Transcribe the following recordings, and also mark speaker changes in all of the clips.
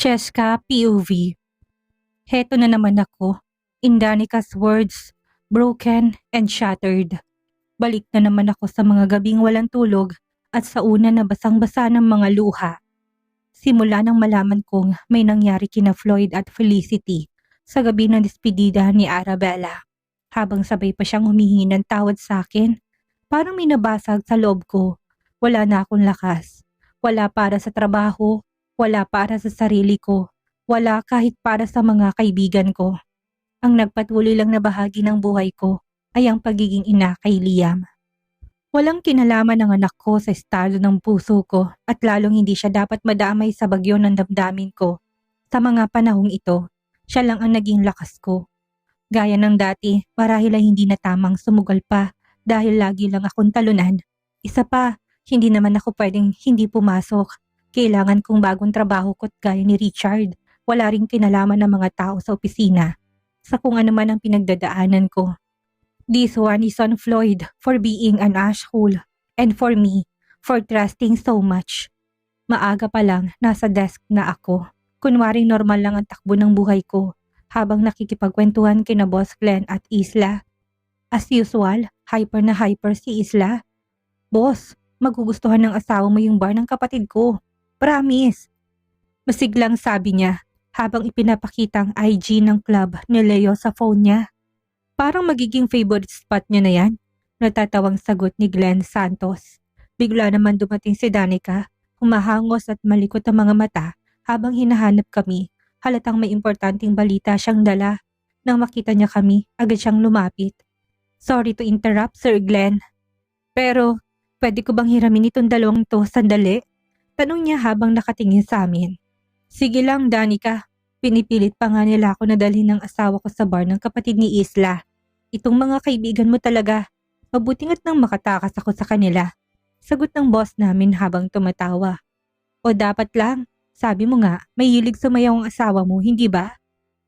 Speaker 1: Cheska POV. Heto na naman ako, in Danica's words, broken and shattered. Balik na naman ako sa mga gabing walang tulog at sa una na basang-basa ng mga luha. Simula nang malaman kong may nangyari kina Floyd at Felicity sa gabi ng despedida ni Arabella. Habang sabay pa siyang humihingi ng tawad sa akin, parang may nabasag sa loob ko. Wala na akong lakas. Wala para sa trabaho, wala para sa sarili ko, wala kahit para sa mga kaibigan ko. Ang nagpatuloy lang na bahagi ng buhay ko ay ang pagiging ina kay Liam. Walang kinalaman ng anak ko sa estado ng puso ko at lalong hindi siya dapat madamay sa bagyo ng damdamin ko. Sa mga panahong ito, siya lang ang naging lakas ko. Gaya ng dati, marahil ay hindi na tamang sumugal pa dahil lagi lang akong talunan. Isa pa, hindi naman ako pwedeng hindi pumasok. Kailangan kong bagong trabaho ko't gaya ni Richard. Wala ring kinalaman ng mga tao sa opisina. Sa kung ano man ang pinagdadaanan ko. This one is on Floyd for being an asshole and for me for trusting so much. Maaga pa lang nasa desk na ako. Kunwaring normal lang ang takbo ng buhay ko habang nakikipagkwentuhan kina Boss Glenn at Isla. As usual, hyper na hyper si Isla. Boss, magugustuhan ng asawa mo yung bar ng kapatid ko. Promise. Masiglang sabi niya habang ipinapakita ang IG ng club ni Leo sa phone niya. Parang magiging favorite spot niya na yan. Natatawang sagot ni Glenn Santos. Bigla naman dumating si Danica, humahangos at malikot ang mga mata habang hinahanap kami. Halatang may importanteng balita siyang dala. Nang makita niya kami, agad siyang lumapit. Sorry to interrupt, Sir Glenn. Pero, pwede ko bang hiramin itong dalawang to sandali? Tanong niya habang nakatingin sa amin. Sige lang, Danica. Pinipilit pa nga nila ako na dalhin ng asawa ko sa bar ng kapatid ni Isla. Itong mga kaibigan mo talaga. Mabuti nga't nang makatakas ako sa kanila. Sagot ng boss namin habang tumatawa. O dapat lang, sabi mo nga, may hilig sumayaw ang asawa mo, hindi ba?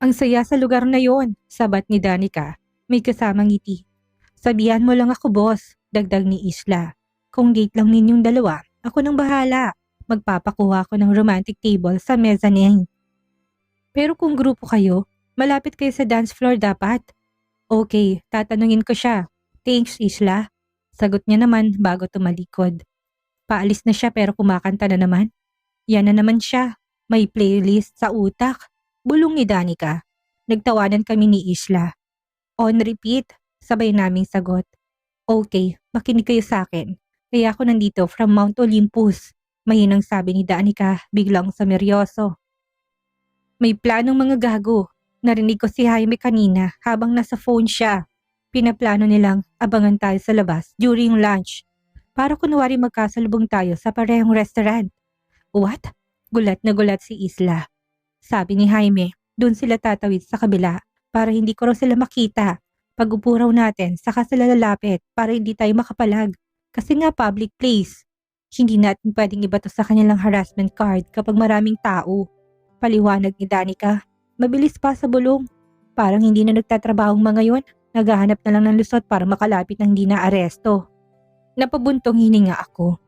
Speaker 1: Ang saya sa lugar na yon, sabat ni Danica. May kasamang ngiti. Sabihan mo lang ako, boss, dagdag ni Isla. Kung date lang ninyong dalawa, ako nang bahala. Magpapakuha ko ng romantic table sa mezzanine. Pero kung grupo kayo, malapit kayo sa dance floor dapat. Okay, tatanungin ko siya. Thanks, Isla. Sagot niya naman bago tumalikod. Paalis na siya pero kumakanta na naman. Yan na naman siya. May playlist sa utak. Bulong ni Danica. Nagtawanan kami ni Isla. On repeat, sabay naming sagot. Okay, makinig kayo sa akin. Kaya ako nandito from Mount Olympus. Mahinang sabi ni Danica, biglang sameryoso. May planong mga gago. Narinig ko si Jaime kanina habang nasa phone siya. Pinaplano nilang abangan tayo sa labas during lunch. Para kunwari magkasalubong tayo sa parehong restaurant. What? Gulat na gulat si Isla. Sabi ni Jaime, dun sila tatawid sa kabila para hindi ko raw sila makita. Pag-upo raw natin, saka sila lalapit para hindi tayo makapalag. Kasi nga public place. Hindi natin pwedeng ibato sa kanilang harassment card kapag maraming tao. Paliwanag ni Danica. Mabilis pa sa bulong. Parang hindi na nagtatrabahong mga yon. Naghahanap na lang ng lusot para makalapit ng hindi na aresto. Napabuntong hininga ako.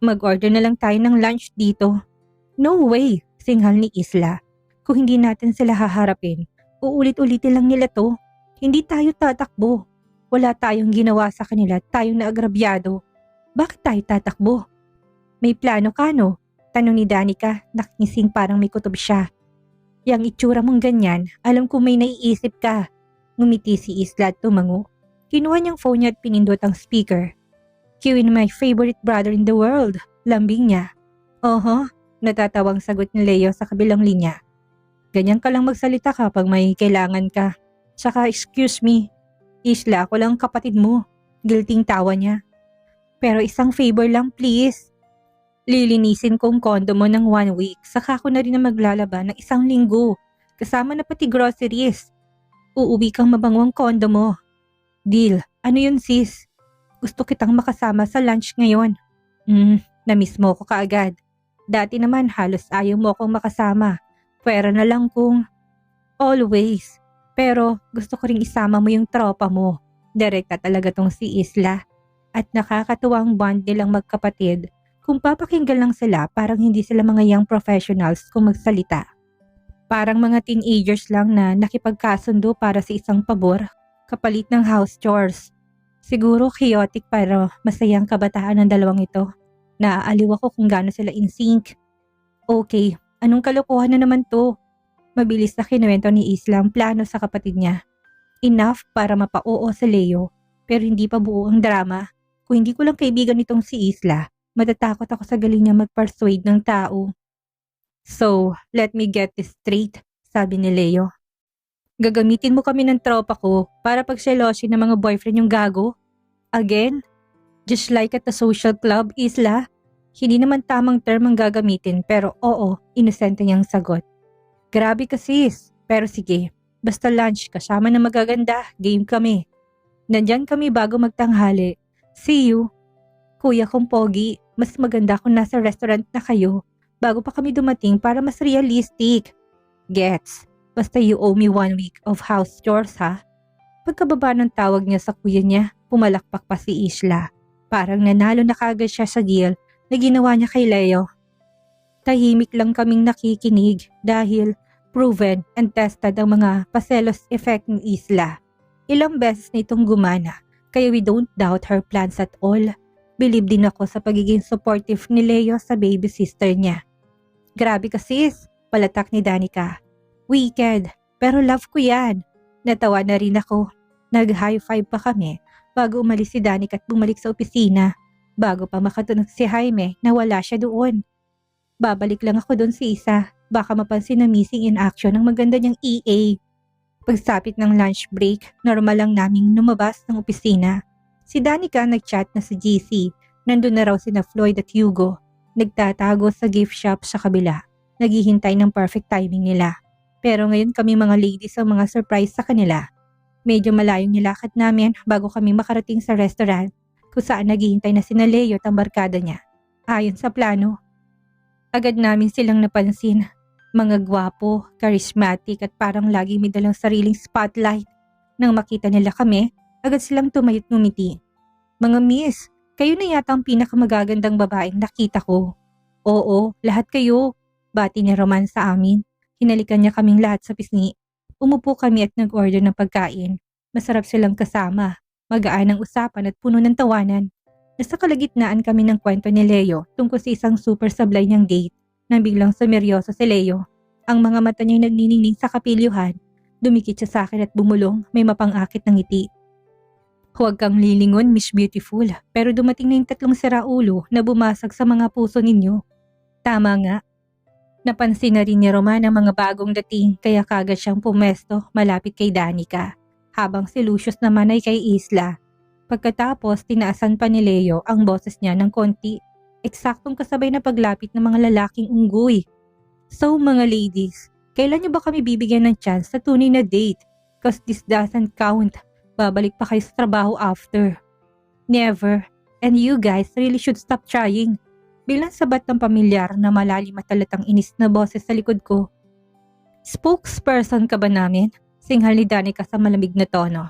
Speaker 1: Mag-order na lang tayo ng lunch dito. No way, singhal ni Isla. Kung hindi natin sila haharapin, uulit-ulitin lang nila to. Hindi tayo tatakbo. Wala tayong ginawa sa kanila at tayong naagrabyado. Bakit tayo tatakbo? May plano ka no? Tanong ni Danica, nakingising parang may kutob siya. Yang itsura mong ganyan, alam ko may naiisip ka. Ngumiti si Isla at tumango. Kinuha niyang phone niya at pinindot ang speaker. Cue in my favorite brother in the world, lambing niya. Oho, natatawang sagot ni Leo sa kabilang linya. Ganyan ka lang magsalita kapag may kailangan ka. Tsaka excuse me, Isla, ako lang kapatid mo. Guilting tawa niya. Pero isang favor lang please. Lilinisin kong kondo mo ng 1 week, saka ako na rin na maglalaba ng 1 linggo. Kasama na pati groceries. Uuwi kang mabangwang kondo mo. Deal, ano yun sis? Gusto kitang makasama sa lunch ngayon. Namiss mo ko kaagad. Dati naman halos ayaw mo akong makasama. Pwera na lang kung... Always. Pero gusto ko ring isama mo yung tropa mo. Direkta talaga tong si Isla. At nakakatuwang bond nilang magkapatid. Kung papakinggan lang sila, parang hindi sila mga young professionals kung magsalita. Parang mga teenagers lang na nakipagkasundo para sa isang pabor, kapalit ng house chores. Siguro chaotic pero masayang kabataan ng dalawang ito. Naaaliw ako kung gaano sila in sync. Okay, anong kalokohan na naman to? Mabilis na kinuwento ni Isla ang plano sa kapatid niya. Enough para mapa-oo si Leo, pero hindi pa buo ang drama. Kung hindi ko lang kaibigan nitong si Isla, matatakot ako sa galing niya mag-persuade ng tao. So, let me get this straight, sabi ni Leo. Gagamitin mo kami ng tropa ko para pagselosin ng mga boyfriend yung gago? Again? Just like at the social club, Isla? Hindi naman tamang term ang gagamitin pero oo, inosente niyang sagot. Grabe ka sis, pero sige, basta lunch kasama na magaganda, game kami. Nandyan kami bago magtanghali. See you. Kuya kong pogi, mas maganda kung nasa restaurant na kayo bago pa kami dumating para mas realistic. Gets, basta you owe me 1 week of house chores ha. Pagkababa ng tawag niya sa kuya niya, pumalakpak pa si Isla. Parang nanalo na kagad siya sa deal na ginawa niya kay Leo. Tahimik lang kaming nakikinig dahil proven and tested ang mga paselos effect ng Isla. Ilang beses na itong gumana, kaya we don't doubt her plans at all. Believe din ako sa pagiging supportive ni Leo sa baby sister niya. Grabe ka sis, palatak ni Danica. Wicked, pero love ko yan. Natawa na rin ako. Nag-high five pa kami bago umalis si Danica at bumalik sa opisina. Bago pa makatunog si Jaime na wala siya doon. Babalik lang ako doon si Isa. Baka mapansin na missing in action ang maganda niyang EA. Pagsapit ng lunch break, normal lang naming lumabas ng opisina. Si Danica nag-chat na sa GC. Nandun na raw sina Floyd at Hugo. Nagtatago sa gift shop sa kabila. Naghihintay ng perfect timing nila. Pero ngayon kami mga ladies ang mga surprise sa kanila. Medyo malayong nilakad namin bago kami makarating sa restaurant kung saan naghihintay na sina Leo at ang barkada niya. Ayon sa plano. Agad namin silang napansin. Mga gwapo, charismatic at parang lagi may dalang sariling spotlight. Nang makita nila kami, agad silang tumayot ngumiti. Mga miss, kayo na yata ang pinakamagagandang babaeng nakita ko. Oo, lahat kayo. Bati ni Roman sa amin. Hinalikan niya kaming lahat sa pisngi. Umupo kami at nag-order ng pagkain. Masarap silang kasama. Magaan ang usapan at puno ng tawanan. Nasa kalagitnaan kami ng kwento ni Leo tungkol sa isang super sablay niyang date nang biglang sumeryoso si Leo. Ang mga mata niya'y nagniningning sa kapilyuhan. Dumikit siya sa akin at bumulong, may mapang-akit ng ngiti. Huwag kang lilingon, Miss Beautiful, pero dumating na yung 3 siraulo na bumasag sa mga puso ninyo. Tama nga. Napansin na rin ni Roman ang mga bagong dating kaya kagad siyang pumesto malapit kay Danica, habang si Lucius naman ay kay Isla. Pagkatapos, tinaasan pa ni Leo ang boses niya ng konti, eksaktong kasabay na paglapit ng mga lalaking unggoy. So mga ladies, kailan niyo ba kami bibigyan ng chance sa tunay na date? Cause this doesn't count. Babalik pa kayo sa trabaho after. Never. And you guys really should stop trying. Bilang sabat ng pamilyar na malalim at talatang inis na boses sa likod ko. Spokesperson ka ba namin? Singhal ni Danica sa malamig na tono.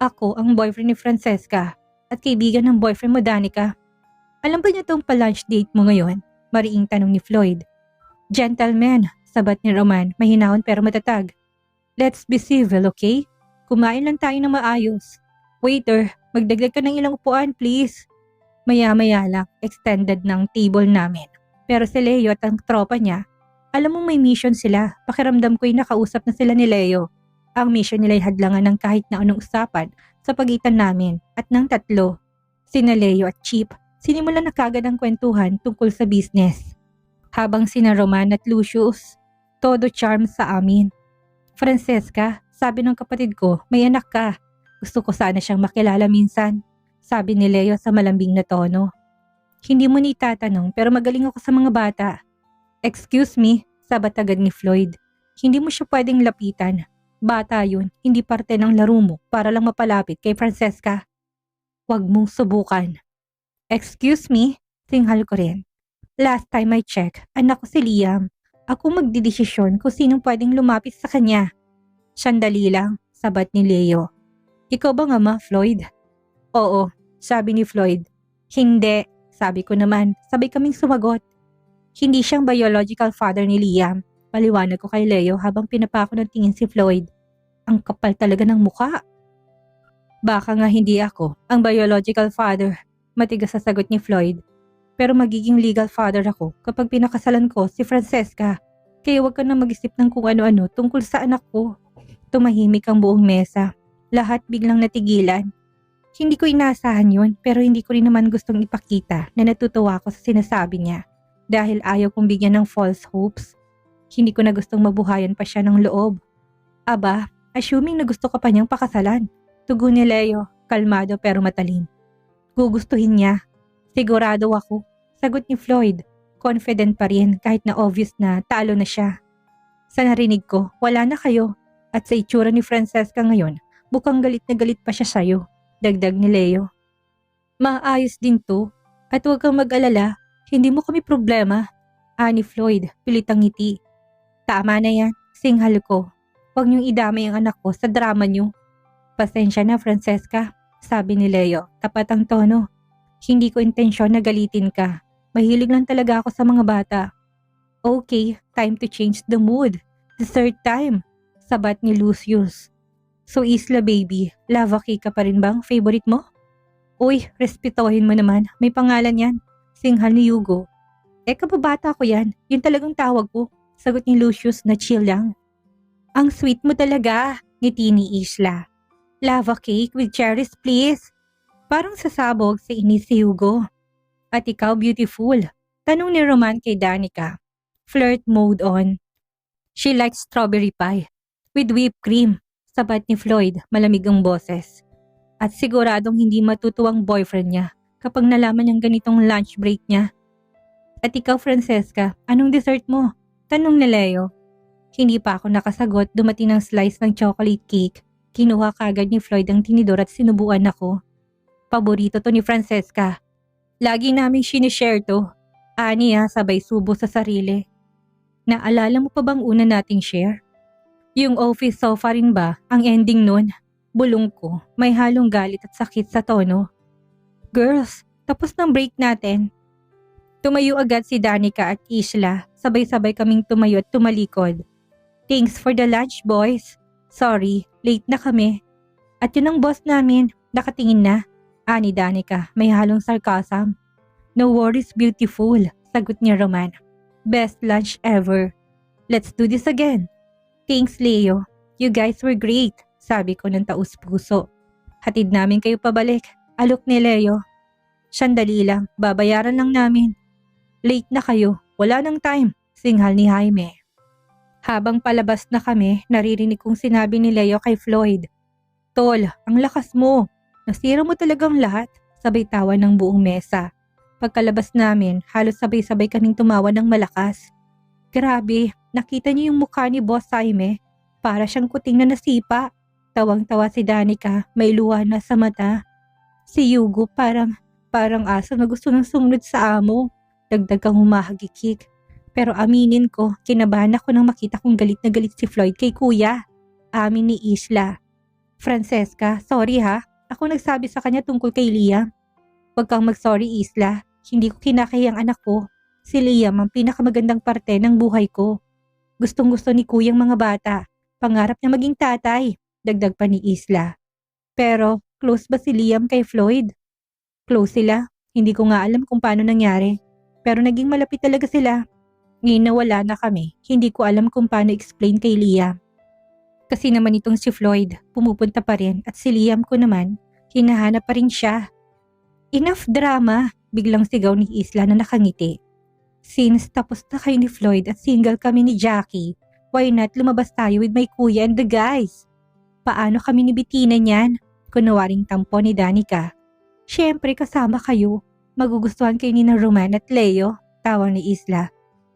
Speaker 1: Ako ang boyfriend ni Francesca at kaibigan ng boyfriend mo, Danica. Alam ba niya tong pa-lunch date mo ngayon? Mariing tanong ni Floyd. Gentleman, sabat ni Roman, mahinahon pero matatag. Let's be civil, okay? Kumain lang tayo ng maayos. Waiter, magdagdag ka ng ilang upuan, please. Maya-maya lang, extended ng table namin. Pero si Leo at ang tropa niya, alam mo may mission sila. Pakiramdam ko'y nakausap na sila ni Leo. Ang mission nila'y hadlangan ng kahit na anong usapan sa pagitan namin at ng 3. Sina Leo at Chip, sinimulan na kagad ang kwentuhan tungkol sa business. Habang sina Roman at Lucius, todo charm sa amin. Francesca, sabi ng kapatid ko, may anak ka. Gusto ko sana siyang makilala minsan. Sabi ni Leo sa malambing na tono. Hindi mo ni tatanong pero magaling ako sa mga bata. Excuse me, sabat agad ni Floyd. Hindi mo siya pwedeng lapitan. Bata yun, hindi parte ng laro mo para lang mapalapit kay Francesca. Huwag mong subukan. Excuse me, singhal ko rin. Last time I check, anak ko si Liam. Ako magdidesisyon kung sinong pwedeng lumapit sa kanya. Sandali lang, sabat ni Leo. Ikaw ba nga ma, Floyd? Oo, sabi ni Floyd. Hindi, sabi ko naman, sabay kaming sumagot. Hindi siyang biological father ni Liam. Paliwanag ko kay Leo habang pinapako ng tingin si Floyd. Ang kapal talaga ng mukha. Baka nga hindi ako ang biological father, matigas sa sagot ni Floyd. Pero magiging legal father ako kapag pinakasalan ko si Francesca. Kaya huwag ka na mag-isip ng kung ano-ano tungkol sa anak ko. Tumahimik ang buong mesa. Lahat biglang natigilan. Hindi ko inaasahan yun pero hindi ko rin naman gustong ipakita na natutuwa ako sa sinasabi niya. Dahil ayaw kong bigyan ng false hopes. Hindi ko na gustong mabuhayan pa siya ng loob. Aba, assuming na gusto ka pa niyang pakasalan. Tugon ni Leo, kalmado pero matalim. Gugustuhin niya. Sigurado ako. Sagot ni Floyd. Confident pa rin kahit na obvious na talo na siya. Sa narinig ko, wala na kayo. At sa itsura ni Francesca ngayon, mukhang galit na galit pa siya sa'yo. Dagdag ni Leo. Maayos din to. At huwag kang mag-alala, hindi mo kami problema. Ani Floyd, pilitang ngiti. Tama na yan, singhal ko. Huwag niyong idamay ang anak ko sa drama niyo. Pasensya na Francesca, sabi ni Leo, tapat ang tono. Hindi ko intensyon na galitin ka. Mahilig lang talaga ako sa mga bata. Okay, time to change the mood. The third time, sabat ni Lucius. So Isla baby, lava cake ka pa rin bang favorite mo? Uy, respetuhin mo naman, may pangalan yan. Singhal ni Hugo. Kababata ko yan, yun talagang tawag ko. Sagot ni Lucius na chill lang. Ang sweet mo talaga, ngiti ni Isla. Lava cake with cherries please. Parang sasabog sa inis si Hugo. At ikaw beautiful, tanong ni Roman kay Danica. Flirt mode on. She likes strawberry pie with whipped cream, sabat ni Floyd, malamig ang boses. At siguradong hindi matutuwang boyfriend niya kapag nalaman niyang ganitong lunch break niya. At ikaw Francesca, anong dessert mo? Tanong ni Leo. Hindi pa ako nakasagot, dumating ang slice ng chocolate cake. Kinuha kagad ni Floyd ang tinidor at sinubuan ako. Paborito to ni Francesca. Lagi naming sinishare to. Ani sabay subo sa sarili. Naalala mo pa bang una nating share? Yung office sofa rin ba ang ending nun? Bulong ko, may halong galit at sakit sa tono. Girls, tapos ng break natin. Tumayo agad si Danica at Isla. Sabay-sabay kaming tumayo at tumalikod. Thanks for the lunch boys. Sorry, late na kami. At yun ang boss namin, nakatingin na. Ani Danica, may halong sarcasm. No worries beautiful, sagot ni Roman. Best lunch ever. Let's do this again. Thanks Leo, you guys were great, sabi ko ng taus-puso. Hatid namin kayo pabalik, alok ni Leo. Sandali lang, babayaran lang namin. Late na kayo, wala nang time, singhal ni Jaime. Habang palabas na kami, naririnig kong sinabi ni Leo kay Floyd. Tol, ang lakas mo. Nasira mo talagang lahat. Sabay tawa ng buong mesa. Pagkalabas namin, halos sabay-sabay kaming tumawa ng malakas. Grabe, nakita niyo yung mukha ni Boss Jaime. Para siyang kuting na nasipa. Tawang-tawa si Danica, may luha na sa mata. Si Hugo parang aso na gusto nang sumunod sa amo. Dagdag kang humahagikik. Pero aminin ko, kinabahan ako nang makita kong galit na galit si Floyd kay kuya. Amin ni Isla. Francesca, sorry ha. Ako nagsabi sa kanya tungkol kay Liam. Huwag kang mag-sorry Isla. Hindi ko kinakahiyang anak ko. Si Liam ang pinakamagandang parte ng buhay ko. Gustong-gusto ni kuyang mga bata. Pangarap niya maging tatay. Dagdag pa ni Isla. Pero, close ba si Liam kay Floyd? Close sila. Hindi ko nga alam kung paano nangyari. Pero naging malapit talaga sila. Ngayon na wala na kami, hindi ko alam kung paano explain kay Liam. Kasi naman itong si Floyd, pumupunta pa rin at si Liam ko naman, hinahanap pa rin siya. Enough drama, biglang sigaw ni Isla na nakangiti. Since tapos na kayo ni Floyd at single kami ni Jackie, why not lumabas tayo with my kuya and the guys? Paano kami ni Bettina niyan? Kunawaring tampo ni Danica. Siyempre kasama kayo, magugustuhan kayo ni na Roman at Leo, tawang ni Isla.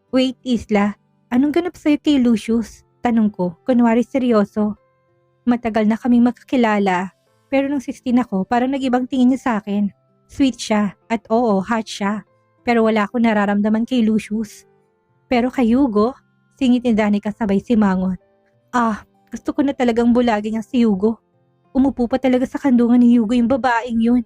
Speaker 1: Wait Isla, anong ganap sa'yo kay Lucius? Tanong ko, kunwari seryoso. Matagal na kaming magkakilala, pero nung 16 ako parang nag-ibang tingin niya sa akin. Sweet siya at oo, hot siya. Pero wala akong nararamdaman kay Lucius. Pero kay Hugo, singit ni Danica sabay simangot. Gusto ko na talagang bulagin niya si Hugo. Umupo pa talaga sa kandungan ni Hugo yung babaeng yun.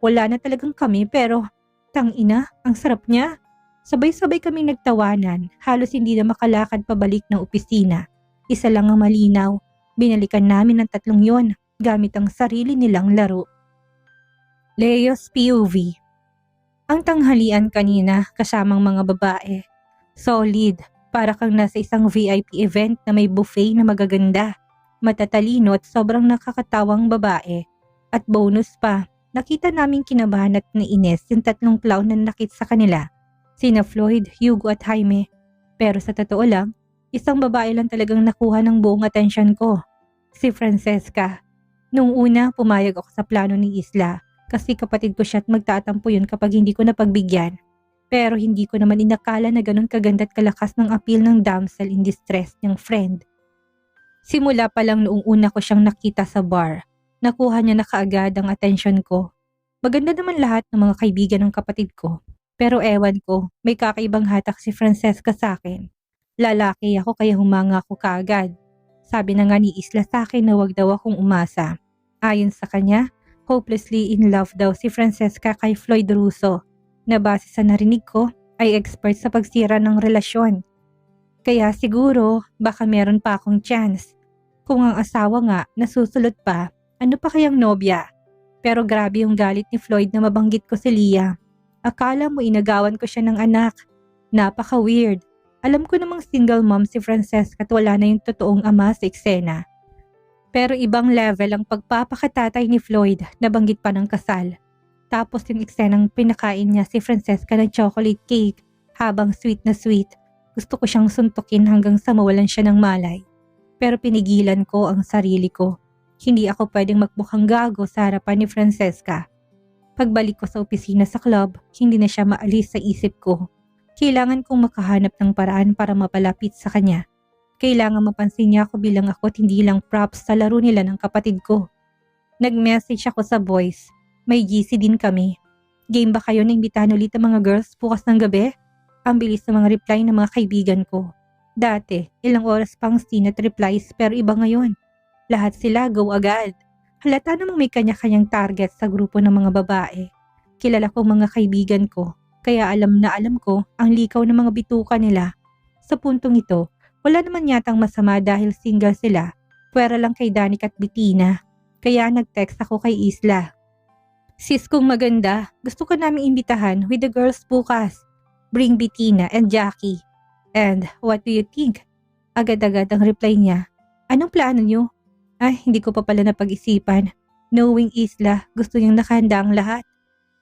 Speaker 1: Wala na talagang kami pero, tangina, ang sarap niya. Sabay-sabay kaming nagtawanan, halos hindi na makalakad pabalik ng opisina. Isa lang ang malinaw, binalikan namin ang tatlong yon gamit ang sarili nilang laro. Leo's POV. Ang tanghalian kanina kasamang mga babae. Solid, para kang nasa isang VIP event na may buffet na magaganda, matatalino at sobrang nakakatawang babae. At bonus pa, nakita naming kinabahan at nainis yung tatlong clown na nakit sa kanila. Sina Floyd, Hugo at Jaime. Pero sa totoo lang, isang babae lang talagang nakuha ng buong atensyon ko. Si Francesca. Nung una, pumayag ako sa plano ni Isla kasi kapatid ko siya at magtatampo yun kapag hindi ko napagbigyan. Pero hindi ko naman inakala na ganun kaganda at kalakas ng appeal ng damsel in distress niyang friend. Simula pa lang noong una ko siyang nakita sa bar, nakuha niya na kaagad ang atensyon ko. Maganda naman lahat ng mga kaibigan ng kapatid ko. Pero ewan ko, may kakaibang hatak si Francesca sa akin. Lalaki ako kaya humanga ako kaagad. Sabi na nga ni Isla sa akin na wag daw akong umasa. Ayon sa kanya, hopelessly in love daw si Francesca kay Floyd Russo, na base sa narinig ko ay expert sa pagsira ng relasyon. Kaya siguro baka meron pa akong chance. Kung ang asawa nga nasusulot pa, ano pa kayang nobya? Pero grabe yung galit ni Floyd na mabanggit ko si Leah. Akala mo inagawan ko siya ng anak. Napaka-weird. Alam ko namang single mom si Francesca at wala na yung totoong ama sa eksena. Pero ibang level ang pagpapakatatay ni Floyd na banggit pa ng kasal. Tapos yung eksenang pinakain niya si Francesca ng chocolate cake habang sweet na sweet. Gusto ko siyang suntukin hanggang sa mawalan siya ng malay. Pero pinigilan ko ang sarili ko. Hindi ako pwedeng magmukhang gago sa harapan ni Francesca. Pagbalik ko sa opisina sa club, hindi na siya maalis sa isip ko. Kailangan kong makahanap ng paraan para mapalapit sa kanya. Kailangan mapansin niya ako bilang ako at hindi lang props sa laro nila ng kapatid ko. Nag-message ako sa boys. May GC din kami. Game ba kayo na imbitahan ulit ang mga girls bukas ng gabi? Ang bilis ng mga reply ng mga kaibigan ko. Dati, ilang oras pang seen at replies pero iba ngayon. Lahat sila go agad. Halata namang may kanya-kanyang target sa grupo ng mga babae. Kilala ko mga kaibigan ko, kaya alam ko ang likaw ng mga bituka nila. Sa puntong ito, wala naman yatang masama dahil single sila. Pwera lang kay Danica at Bettina. Kaya nag-text ako kay Isla. Sis kong maganda, gusto ko naming imbitahan with the girls bukas. Bring Bettina and Jackie. And what do you think? Agad-agad ang reply niya. Anong plano niyo? Ay, hindi ko pa pala napag-isipan. Knowing Isla, gusto niyang nakahanda ang lahat.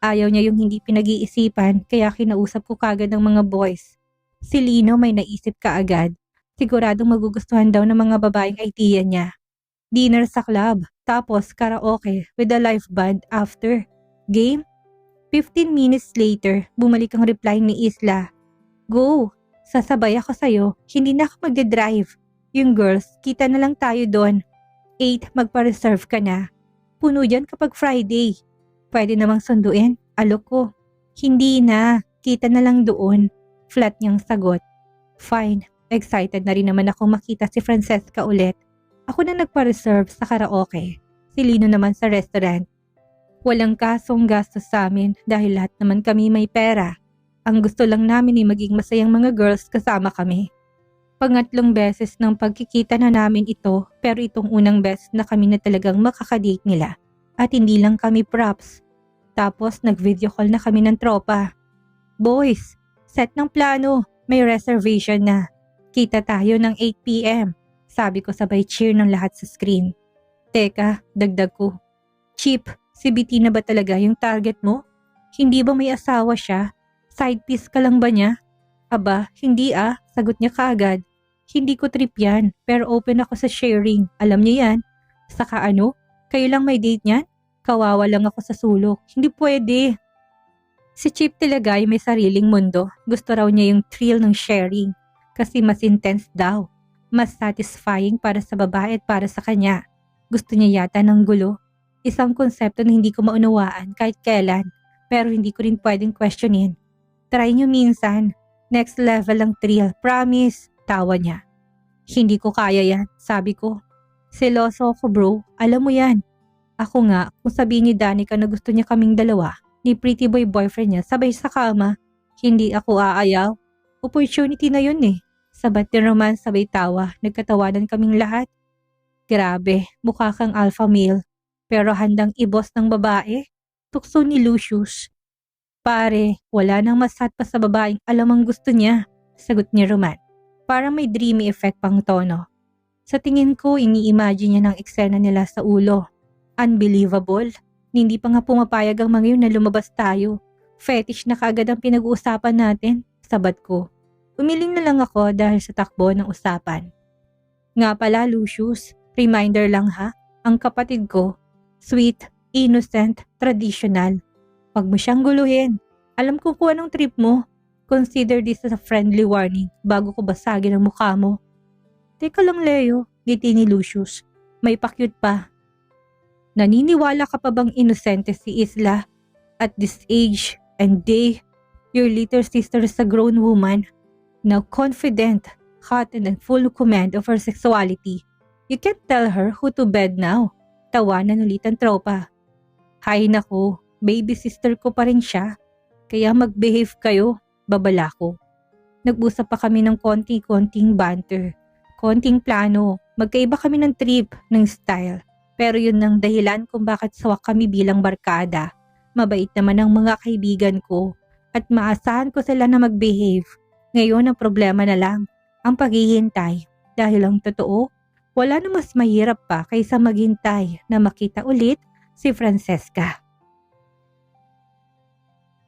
Speaker 1: Ayaw niya yung hindi pinag-iisipan, kaya kinausap ko kagad ng mga boys. Si Lino may naisip kaagad. Siguradong magugustuhan daw ng mga babaeng idea niya. Dinner sa club, tapos karaoke with a live band after. Game? 15 minutes later, bumalik ang reply ni Isla. Go! Sasabay ako sa'yo, hindi na ako magde-drive. Yung girls, kita na lang tayo doon. 8, magpa-reserve ka na. Puno yan kapag Friday. Pwede namang sunduin, alok ko. Hindi na, kita na lang doon. Flat niyang sagot. Fine, excited na rin naman ako makita si Francesca ulit. Ako na nagpa-reserve sa karaoke. Si Lino naman sa restaurant. Walang kasong gastos sa amin dahil lahat naman kami may pera. Ang gusto lang namin ay maging masayang mga girls kasama kami. Pangatlong beses ng pagkikita na namin ito pero itong unang beses na kami na talagang makakadate nila. At hindi lang kami props. Tapos nag-video call na kami ng tropa. Boys, set ng plano, may reservation na. Kita tayo ng 8 p.m. Sabi ko sabay cheer ng lahat sa screen. Teka, dagdag ko. Chip, si Bettina ba talaga yung target mo? Hindi ba may asawa siya? Side piece ka lang ba niya? Aba, hindi sagot niya kaagad. Hindi ko trip yan, pero open ako sa sharing. Alam niya yan. Saka ano? Kayo lang may date niyan? Kawawa lang ako sa sulok. Hindi pwede. Si Chip talaga ay may sariling mundo. Gusto raw niya yung thrill ng sharing. Kasi mas intense daw. Mas satisfying para sa babae at para sa kanya. Gusto niya yata ng gulo. Isang konsepto na hindi ko maunawaan kahit kailan. Pero hindi ko rin pwedeng questionin. Try niyo minsan. Next level ang thrill. Promise. Tawa niya. Hindi ko kaya yan, sabi ko. Seloso ako bro, alam mo yan. Ako nga, kung sabihin ni Danica na gusto niya kaming dalawa, ni pretty boy boyfriend niya sabay sa kama, Hindi ako aayaw. Opportunity na yun eh. Sabat ni Roman sabay tawa, nagkatawanan kaming lahat. Grabe, mukha kang alpha male. Pero handang i-boss ng babae? Tukso ni Lucius. Pare, wala nang mas hot pa sa babaeng alam ang gusto niya, sagot ni Roman. Parang may dreamy effect pang tono. Sa tingin ko, ini-imagine niya ng eksena nila sa ulo. Unbelievable. Hindi pa nga pumapayag ang mga yun na lumabas tayo. Fetish na kaagad ang pinag-uusapan natin, sabat ko. Umiling na lang ako dahil sa takbo ng usapan. Nga pala, Lucius, reminder lang ha, ang kapatid ko, sweet, innocent, traditional. Huwag mo siyang guluhin. Alam ko kung anong trip mo. Consider this as a friendly warning bago ko basagin ang mukha mo. Teka lang, Leo, ngiti ni Lucius. May pakyut pa. Naniniwala ka pa bang inosente si Isla? At this age and day, your little sister is a grown woman, now confident, hot and in full command of her sexuality. You can't tell her who to bed now. Tawanan ulit ang tropa. Hay nako, baby sister ko pa rin siya. Kaya mag-behave kayo, babala ko. Nag-usap pa kami ng konting-konting banter. Konting plano, magkaiba kami ng trip, ng style. Pero yun ang dahilan kung bakit sawak kami bilang barkada. Mabait naman ang mga kaibigan ko at maasahan ko sila na mag-behave. Ngayon ang problema na lang, ang paghihintay. Dahil ang totoo, wala na mas mahirap pa kaysa maghintay na makita ulit si Francesca.